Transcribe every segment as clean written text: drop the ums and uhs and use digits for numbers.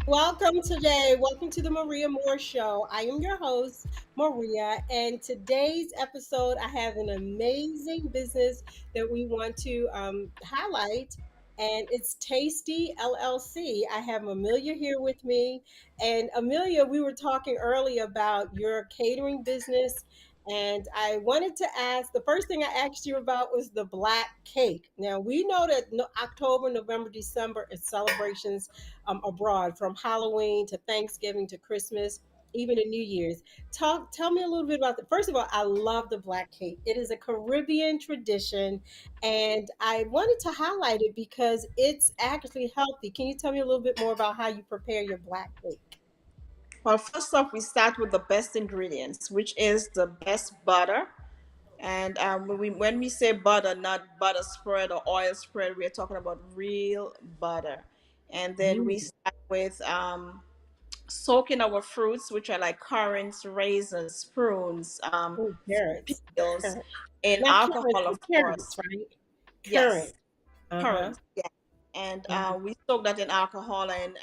Welcome today. Welcome to the Maria Moore Show. I am your host, Maria, and today's episode, I have an amazing business that we want to highlight, and it's Tasty LLC. I have Amelia here with me, and Amelia, we were talking earlier about your catering business. And I wanted to ask the first thing I asked you about was the black cake. Now, we know that October, November, December is celebrations abroad, from Halloween to Thanksgiving to Christmas, even to New Year's. Tell me a little bit about the. First of all, I love the black cake. It is a Caribbean tradition, and I wanted to highlight it because it's actually healthy. Can you tell me a little bit more about how you prepare your black cake? Well, first off, we start with the best ingredients, which is the best butter. And when we say butter, not butter spread or oil spread, we're talking about real butter. And then we Mm. start with soaking our fruits, which are like currants, raisins, prunes, Oh, carrots. peels, Currant. in Not alcohol, carrots, of but carrots, course. right? Yes, Currant. Uh huh. currants. Yeah. And Uh-huh. we soak that in alcohol and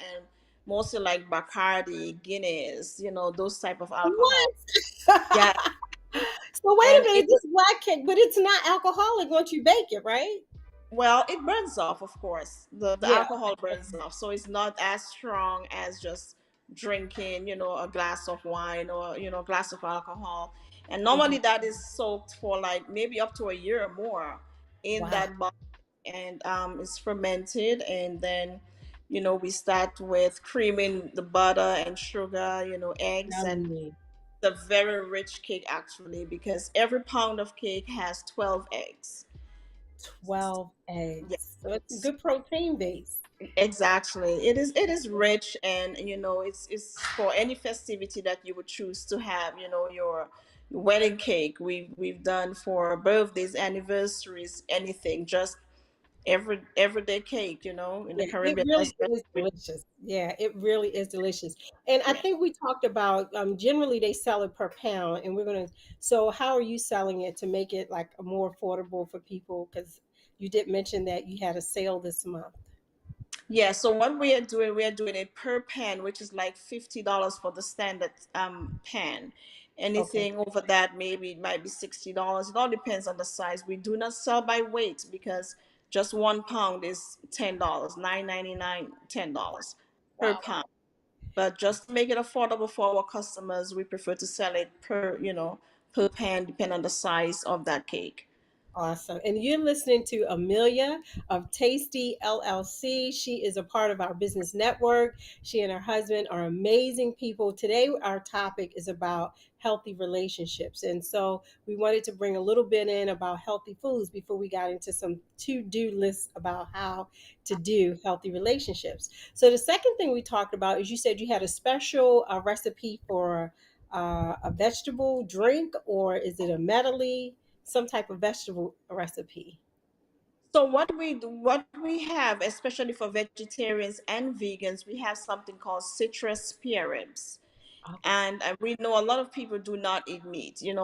mostly like Bacardi, Guinness, those type of alcohol. What? Yeah, So wait a and minute, this black cake, but it's not alcoholic once you bake it, right? well, it burns off, of course. The Yeah. alcohol burns off, so it's not as strong as just drinking, a glass of wine or a glass of alcohol. And Mhm. normally that is soaked for like maybe up to a year or more in Wow. that bottle, and it's fermented, and then we start with creaming the butter and sugar, eggs, and Yummy. the very rich cake actually, because every pound of cake has 12 eggs. 12 eggs. So it's a Yes. good protein base. Exactly. It is rich, and it's for any festivity that you would choose to have, your wedding cake. We've done for birthdays, anniversaries, anything, just everyday cake, in the Yeah, it Caribbean really is especially. delicious. Yeah, it really is delicious. And I Yeah. think we talked about generally they sell it per pound, and we're gonna. So how are you selling it to make it like more affordable for people? Because you did mention that you had a sale this month. Yeah, so what we are doing it per pan, which is like $50 for the standard pan. Okay. Anything over that, maybe it might be $60. It all depends on the size. We do not sell by weight because just 1 pound is $10, 9.99, $10 per Wow. pound. But just to make it affordable for our customers, we prefer to sell it per pan, depending on the size of that cake. Awesome. And you're listening to Amelia of Tasty LLC. She is a part of our business network. She and her husband are amazing people. Today, our topic is about healthy relationships. And so we wanted to bring a little bit in about healthy foods before we got into some to do lists about how to do healthy relationships. So the second thing we talked about is you said you had a special recipe for a vegetable drink, or is it a medley? Some type of vegetable recipe. So what we have, especially for vegetarians and vegans, we have something called citrus spare ribs. Okay. And we know a lot of people do not eat meat. In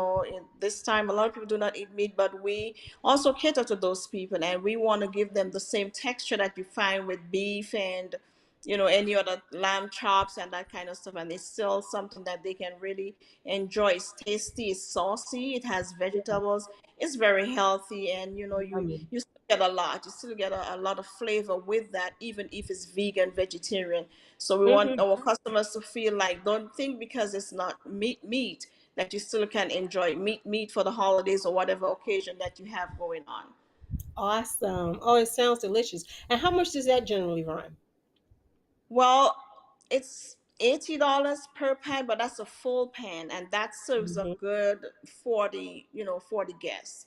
this time, a lot of people do not eat meat, but we also cater to those people, and we want to give them the same texture that you find with beef and any other lamb chops and that kind of stuff. And it's still something that they can really enjoy. It's tasty, it's saucy, it has Yeah, vegetables, it's very healthy, and yummy. you still get a lot. You still get a lot of flavor with that, even if it's vegan, vegetarian. So we want Hmm. our customers to feel like, don't think because it's not meat that you still can enjoy meat for the holidays or whatever occasion that you have going on. Awesome. Oh, it sounds delicious. And how much does that generally run? Well, it's $80 per pan, but that's a full pan, and that serves a Mhm. good 40 guests.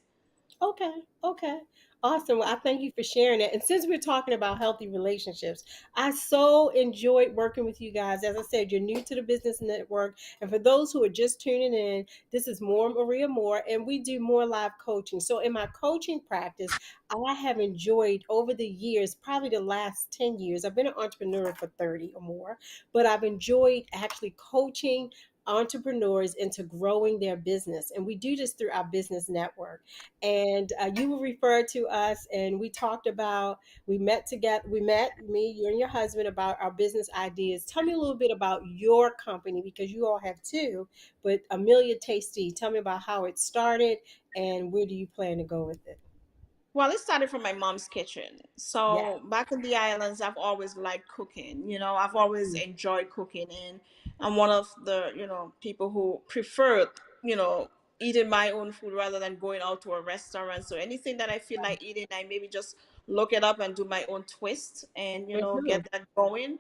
Okay, okay. Awesome. Well, I thank you for sharing that. And since we're talking about healthy relationships, I so enjoyed working with you guys. As I said, you're new to the business network. And for those who are just tuning in, this is More Maria Moore, and we do more live coaching. So in my coaching practice, I have enjoyed over the years, probably the last 10 years, I've been an entrepreneur for 30 or more, but I've enjoyed actually coaching entrepreneurs into growing their business. And we do this through our business network. And you were referred to us, and we talked about, we met together, we met, me, you and your husband, about our business ideas. Tell me a little bit about your company, because you all have two, but Amelia Tasty, tell me about how it started and where do you plan to go with it? Well, it started from my mom's kitchen. Yeah. So back in the islands, I've always liked cooking. I've always enjoyed cooking, and I'm one of the people who prefer you know eating my own food rather than going out to a restaurant. So anything that I feel like eating, I maybe just look it up and do my own twist, and Mm-hmm. get that going.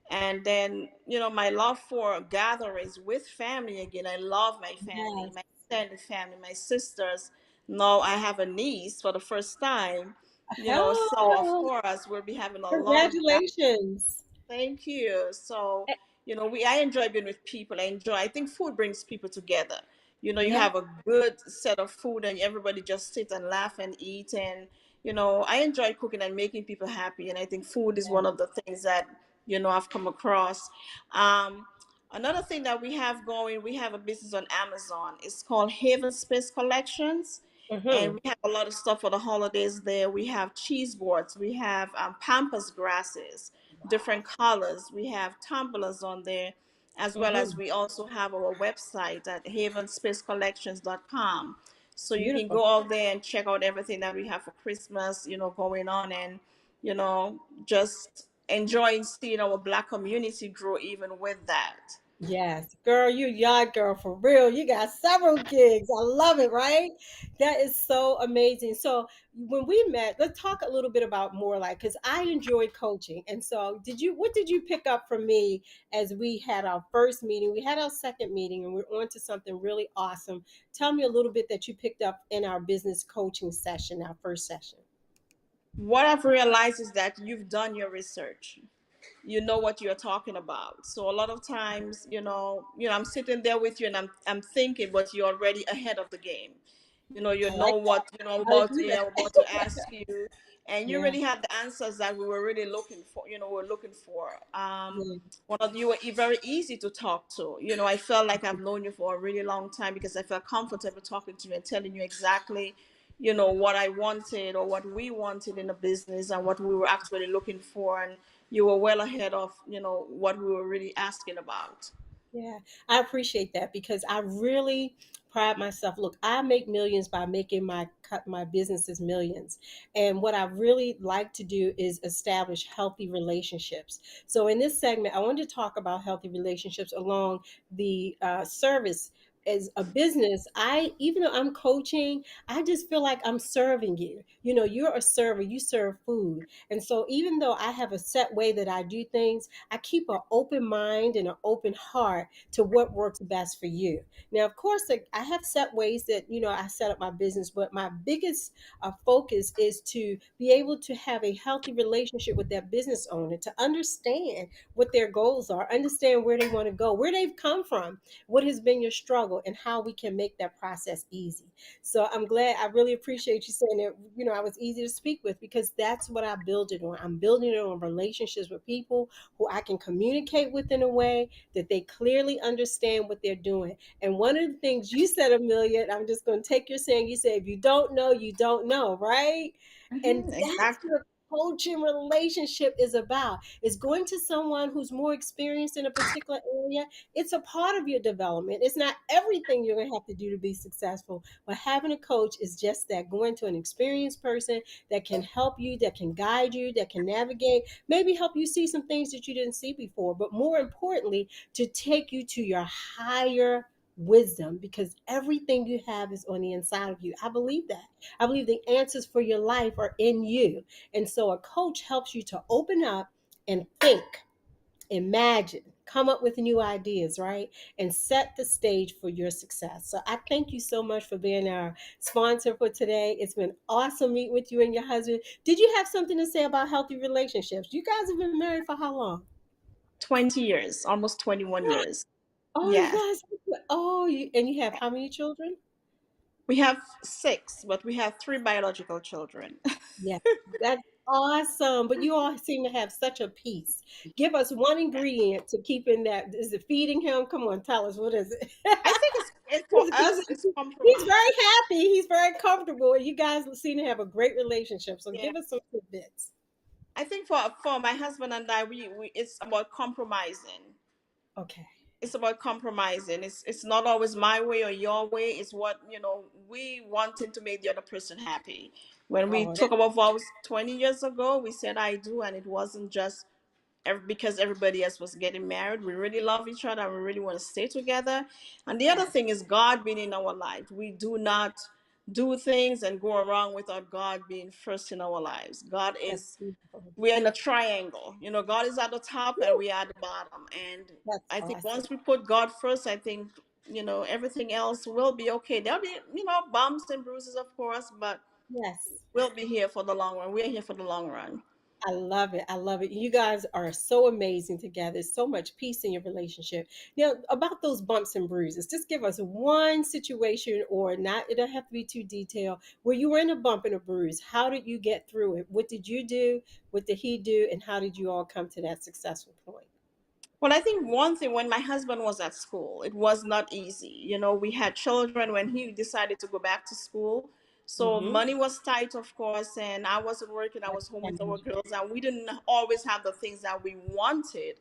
And then my love for gatherings with family again. I love my family, Yes. my extended family, my sisters. Now I have a niece for the first time, so of Oh, course we'll be having a lot of that. congratulations. Thank you. So, I enjoy being with people. I think food brings people together. You Yeah. have a good set of food and everybody just sit and laugh and eat. And, I enjoy cooking and making people happy. And I think food is one of the things that, I've come across. Another thing that we have going, we have a business on Amazon. It's called Haven Space Collections, and Mm-hmm. we have a lot of stuff for the holidays there. We have cheese boards, we have pampas grasses, different colors. We have tumblers on there, as well as Mm-hmm. we also have our website at havenspacecollections.com. So you can Beautiful. go out there and check out everything that we have for Christmas, going on, and just enjoying seeing our Black community grow even with that. Yes, girl, you yard girl for real. You got several gigs. I love it, right? That is so amazing. So when we met, let's talk a little bit about more, like, because I enjoy coaching. And so what did you pick up from me as we had our first meeting? We had our second meeting and we're on to something really awesome. Tell me a little bit that you picked up in our business coaching session, our first session. What I've realized is that you've done your research. You know what you're talking about. So a lot of times, I'm sitting there with you and I'm thinking, but you're already ahead of the game. You I know like that. what Gotta do I'm that. about to ask you, and you Yeah. already have the answers that we were really looking for. We're looking for. Yeah. One of you were very easy to talk to. I felt like I've known you for a really long time because I felt comfortable talking to you and telling you exactly, what I wanted or what we wanted in a business and what we were actually looking for, and you were well ahead of what we were really asking about. Yeah, I appreciate that because I really pride myself. Look, I make millions by making my businesses millions. And what I really like to do is establish healthy relationships. So in this segment, I wanted to talk about healthy relationships along the service. As a business, I, even though I'm coaching, I just feel like I'm serving you. You're a server, you serve food. And so even though I have a set way that I do things, I keep an open mind and an open heart to what works best for you. Now, of course, like, I have set ways that I set up my business, but my biggest focus is to be able to have a healthy relationship with that business owner, to understand what their goals are, understand where they want to go, where they've come from, what has been your struggle, and how we can make that process easy. So I'm glad. I really appreciate you saying that. I was easy to speak with because that's what I build it on. I'm building it on relationships with people who I can communicate with in a way that they clearly understand what they're doing. And one of the things you said, Amelia, I'm just going to take your saying, you say, if you don't know, you don't know, right? And that's Exactly. what coaching relationship is about. Is going to someone who's more experienced in a particular area. It's a part of your development. It's not everything you're going to have to do to be successful, but having a coach is just that, going to an experienced person that can help you, that can guide you, that can navigate, maybe help you see some things that you didn't see before, but more importantly, to take you to your higher wisdom, because everything you have is on the inside of you. I believe that. I believe the answers for your life are in you. And so a coach helps you to open up and think, imagine, come up with new ideas, right? And set the stage for your success. So I thank you so much for being our sponsor for today. It's been awesome meeting with you and your husband. Did you have something to say about healthy relationships? You guys have been married for how long? 20 years, almost 21 years. Oh, you Yes. guys. And you have how many children? We have six, but we have three biological children. Yeah, that. awesome. But you all seem to have such a peace. Give us one ingredient to keep in that. Is it feeding him? Come on, tell us, what is it? I think it's for Because us. It's he's compromise. very happy. He's very comfortable. And you guys seem to have a great relationship. So Yeah. give us some tidbits. I think for my husband and I, we it's about compromising. Okay. It's about compromising. It's not always my way or your way. It's what we wanting to make the other person happy. When we Oh, took our vows 20 years ago, we said I do, and it wasn't just because everybody else was getting married. We really love each other and we really want to stay together. And the other yes, thing is God being in our life. We do not do things and go around without God being first in our lives. God that's is beautiful. we're in a triangle. God is at the top and Woo, we are at the bottom. And that's I think awesome. once we put God first, I think everything else will be okay. There'll be bumps and bruises, of course, but Yes. we'll be here for the long run. We're here for the long run. I love it. I love it. You guys are so amazing together. So much peace in your relationship. Now, about those bumps and bruises, just give us one situation, or not, it don't have to be too detailed, where you were in a bump and a bruise. How did you get through it? What did you do? What did he do? And how did you all come to that successful point? Well, I think one thing, when my husband was at school, it was not easy. We had children when he decided to go back to school. So Mm-hmm. money was tight, of course, and I wasn't working. I was home with our girls, and we didn't always have the things that we wanted,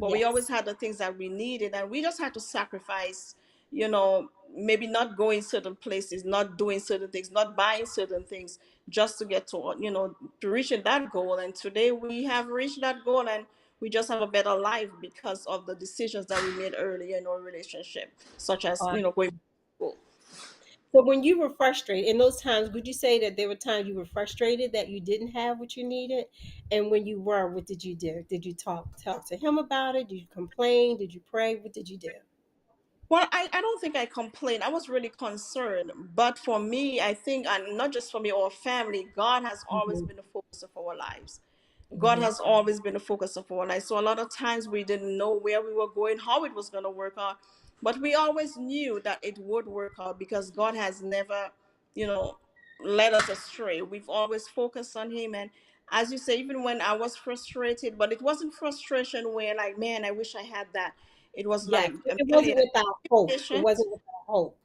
but we always Yes. had the things that we needed, and we just had to sacrifice, maybe not going certain places, not doing certain things, not buying certain things, just to get to reach that goal. And today we have reached that goal, and we just have a better life because of the decisions that we made earlier in our relationship, such as going to school. So when you were frustrated in those times, would you say that there were times you were frustrated that you didn't have what you needed? And when you were, what did you do? Did you talk to him about it? Did you complain? Did you pray? What did you do? Well, I don't think I complained. I was really concerned. But for me, I think, and not just for me, our family, God has always Hmm. been the focus of our lives. God Hmm. has always been the focus of our life. So a lot of times we didn't know where we were going, how it was going to work out, but we always knew that it would work out because God has never, you know, led us astray. We've always focused on Him, and as you say, even when I was frustrated, but it wasn't frustration where like, man, I wish I had that. It was Yes, like, it Amelia, wasn't without be hope. It patient. wasn't without hope.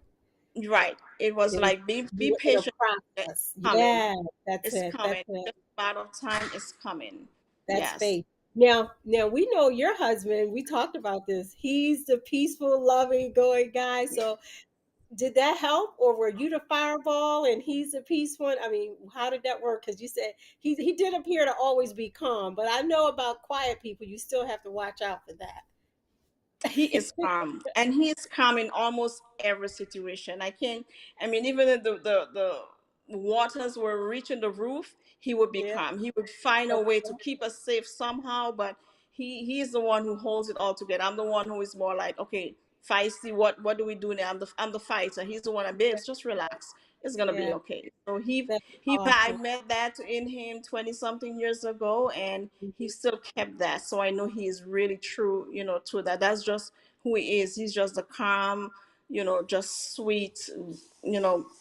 Right. It was It was like, be you were in a patient. It's process. coming. Yeah, that's It's it. That's coming. it. Just a matter of time. It's coming. That's Yes. faith. Now we know your husband. We talked about this. He's the peaceful, loving, going guy. So did that help, or were you the fireball and he's the peace one? I mean, how did that work? Because you said he did appear to always be calm, but I know about quiet people. You still have to watch out for that. He is calm, and he is calm in almost every situation. I mean, even if the waters were reaching the roof, he would be Yeah. calm. He would find a way to Okay. keep us safe somehow, but he is the one who holds it all together. I'm the one who is more like, okay, feisty, what do we do now? I'm the fighter. He's the one that, babes, just relax, it's gonna be Yeah, okay. So that's he I awesome. met that in him 20 something years ago, and he Mhm. still kept that. So I know he is really true, to that. That's just who he is. He's just the calm, just sweet,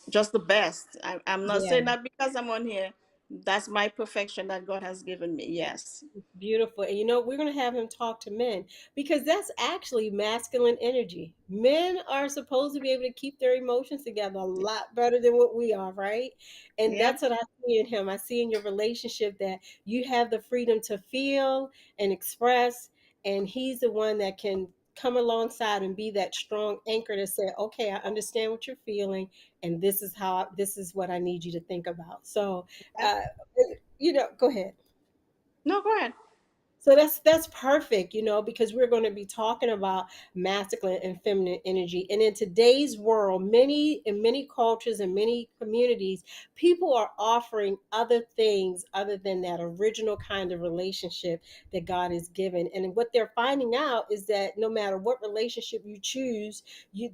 just the best. I'm not Yeah. saying that because I'm on here. That's my perfection that God has given me. Yes. Beautiful. And we're going to have him talk to men because that's actually masculine energy. Men are supposed to be able to keep their emotions together a lot better than what we are, right? And Yep. that's what I see in him. I see in your relationship that you have the freedom to feel and express, and he's the one that can come alongside and be that strong anchor to say, okay, I understand what you're feeling, and this is what I need you to think about. So, Yep. uh, go ahead. No, go ahead. So that's perfect, because we're going to be talking about masculine and feminine energy. And in today's world, many cultures and many communities, people are offering other things other than that original kind of relationship that God has given. And what they're finding out is that no matter what relationship you choose,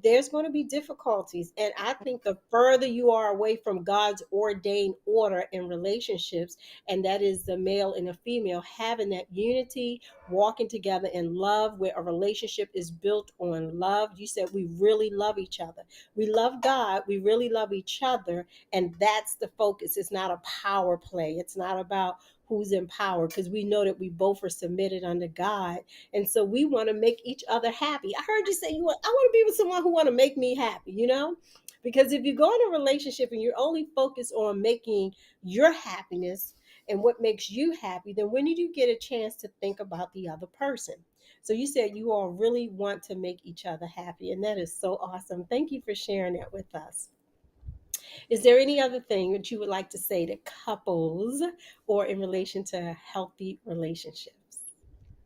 there's going to be difficulties. And I think the further you are away from God's ordained order in relationships, and that is the male and the female having that unity, walking together in love, where a relationship is built on love. You said we really love each other. We love God, we really love each other, and that's the focus. It's not a power play. It's not about who's in power, because we know that we both are submitted under God. And so we want to make each other happy. I heard you say I want to be with someone who want to make me happy, you know? Because if you go in a relationship and you're only focused on making your happiness and what makes you happy, then when did you get a chance to think about the other person? So you said you all really want to make each other happy, and that is so awesome. Thank you for sharing that with us. Is there any other thing that you would like to say to couples or in relation to healthy relationships?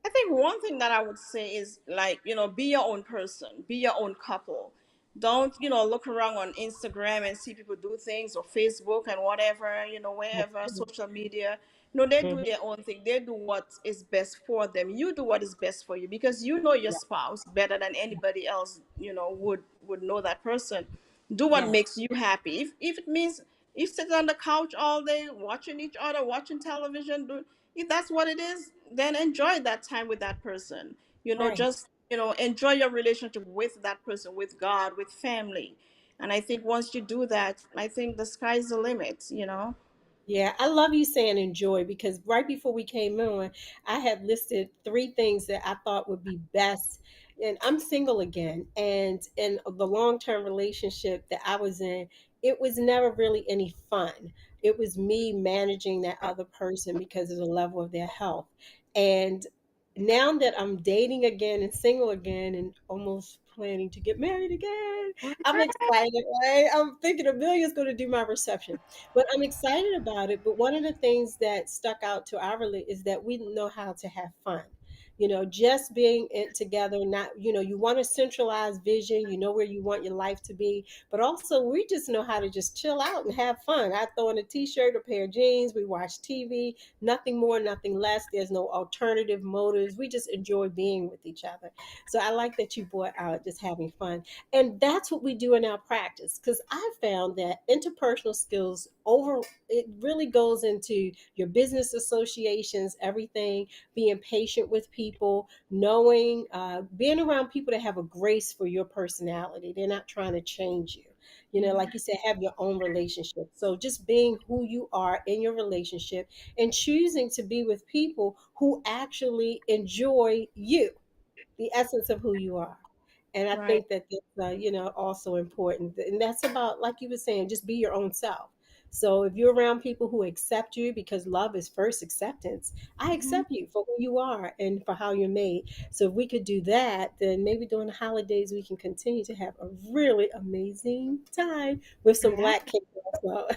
I think one thing that I would say is, like, be your own person, be your own couple. Don't, look around on Instagram and see people do things, or Facebook and whatever, wherever, social media. They do Mhm. their own thing. They do what is best for them. You do what is best for you, because you know your Yeah, spouse better than anybody else, would know that person. Do what yeah, makes you happy. If it means you sit on the couch all day watching each other, watching television, if that's what it is, then enjoy that time with that person. right. Just, enjoy your relationship with that person, with God, with family. And I think once you do that, I think the sky's the limit. Yeah, I love you saying enjoy, because right before we came on, I had listed three things that I thought would be best. And I'm single again. And in the long term relationship that I was in, it was never really any fun. It was me managing that other person because of the level of their health. And now that I'm dating again and single again and almost planning to get married again, I'm excited, right? I'm thinking Amelia's going to do my reception, but I'm excited about it. But one of the things that stuck out to our relate is that we know how to have fun. Just being it together, not, you want a centralized vision, you know where you want your life to be, but also we just know how to just chill out and have fun. I throw in a t-shirt, a pair of jeans, we watch TV, nothing more, nothing less. There's no alternative motives. We just enjoy being with each other. So I like that you brought out just having fun. And that's what we do in our practice, because I found that interpersonal skills over it really goes into your business associations, everything, being patient with people, knowing, being around people that have a grace for your personality. They're not trying to change you. Like you said, have your own relationship. So just being who you are in your relationship and choosing to be with people who actually enjoy you, the essence of who you are. And I Right. think that that's, also important. And that's about, like you were saying, just be your own self. So if you're around people who accept you, because love is first acceptance, I Mhm. accept you for who you are and for how you're made. So if we could do that, then maybe during the holidays we can continue to have a really amazing time with some Yeah. black cake also.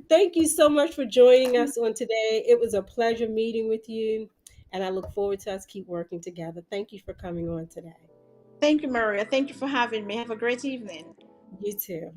Thank you so much for joining us on today. It was a pleasure meeting with you, and I look forward to us keep working together. Thank you for coming on today. Thank you, Maria. Thank you for having me. Have a great evening. You too.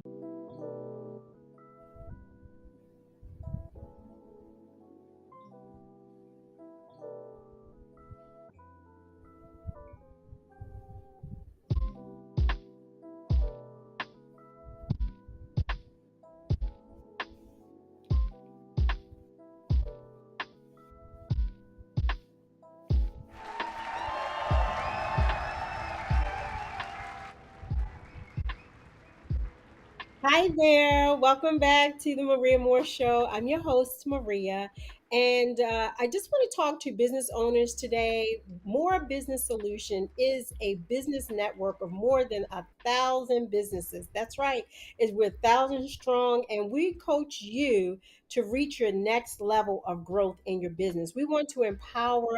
Hi there. Welcome back to the Maria Moore Show. I'm your host, Maria. And I just want to talk to business owners today. More Business Solution is a business network of more than 1,000 businesses. That's right. We're 1,000 strong, and we coach you to reach your next level of growth in your business. We want to empower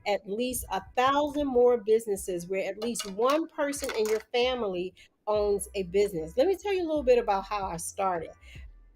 at least 1,000 more businesses where at least one person in your family owns a business. Let me tell you a little bit about how I started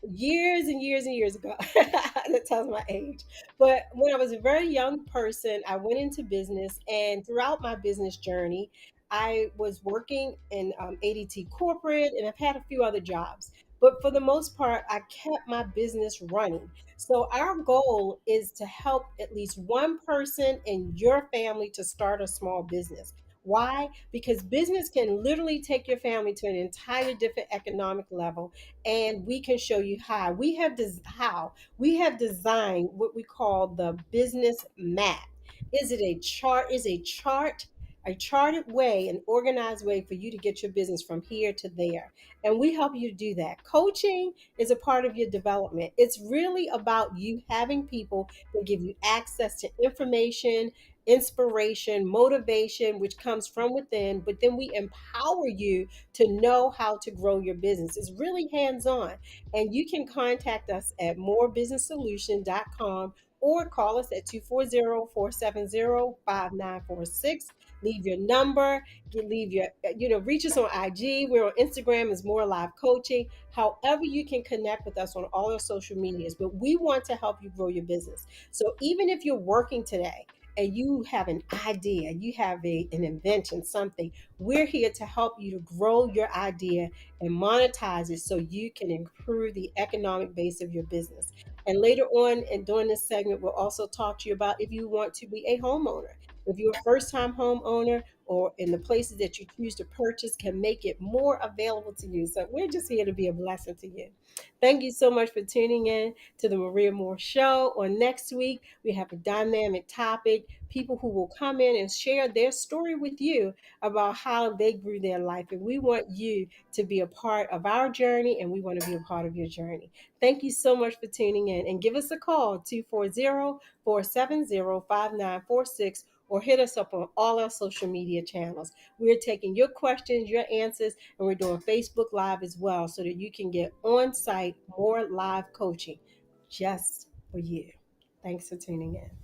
years and years and years ago. That tells my age. But when I was a very young person, I went into business, and throughout my business journey, I was working in ADT corporate, and I've had a few other jobs. But for the most part, I kept my business running. So, our goal is to help at least one person in your family to start a small business. Why? Because business can literally take your family to an entire different economic level, and we can show you how. We have designed what we call the business map. Is it a chart? Is a chart a charted way, an organized way for you to get your business from here to there. And we help you do that. Coaching is a part of your development. It's really about you having people that give you access to information, inspiration, motivation, which comes from within, but then we empower you to know how to grow your business. It's really hands on. And you can contact us at morebusinesssolution.com or call us at 240-470-5946. Leave your number, leave your, reach us on IG. We're on Instagram as More Live Coaching. However, you can connect with us on all our social medias, but we want to help you grow your business. So even if you're working today, and you have an idea, you have an invention, something, we're here to help you to grow your idea and monetize it so you can improve the economic base of your business. And later on, and during this segment, we'll also talk to you about if you want to be a homeowner. If you're a first time homeowner or in the places that you choose to purchase can make it more available to you. So we're just here to be a blessing to you. Thank you so much for tuning in to the Maria Moore Show. On next week, we have a dynamic topic, people who will come in and share their story with you about how they grew their life. And we want you to be a part of our journey, and we want to be a part of your journey. Thank you so much for tuning in, and give us a call 240-470-5946, or hit us up on all our social media channels. We're taking your questions, your answers, and we're doing Facebook Live as well so that you can get on site more live coaching just for you. Thanks for tuning in.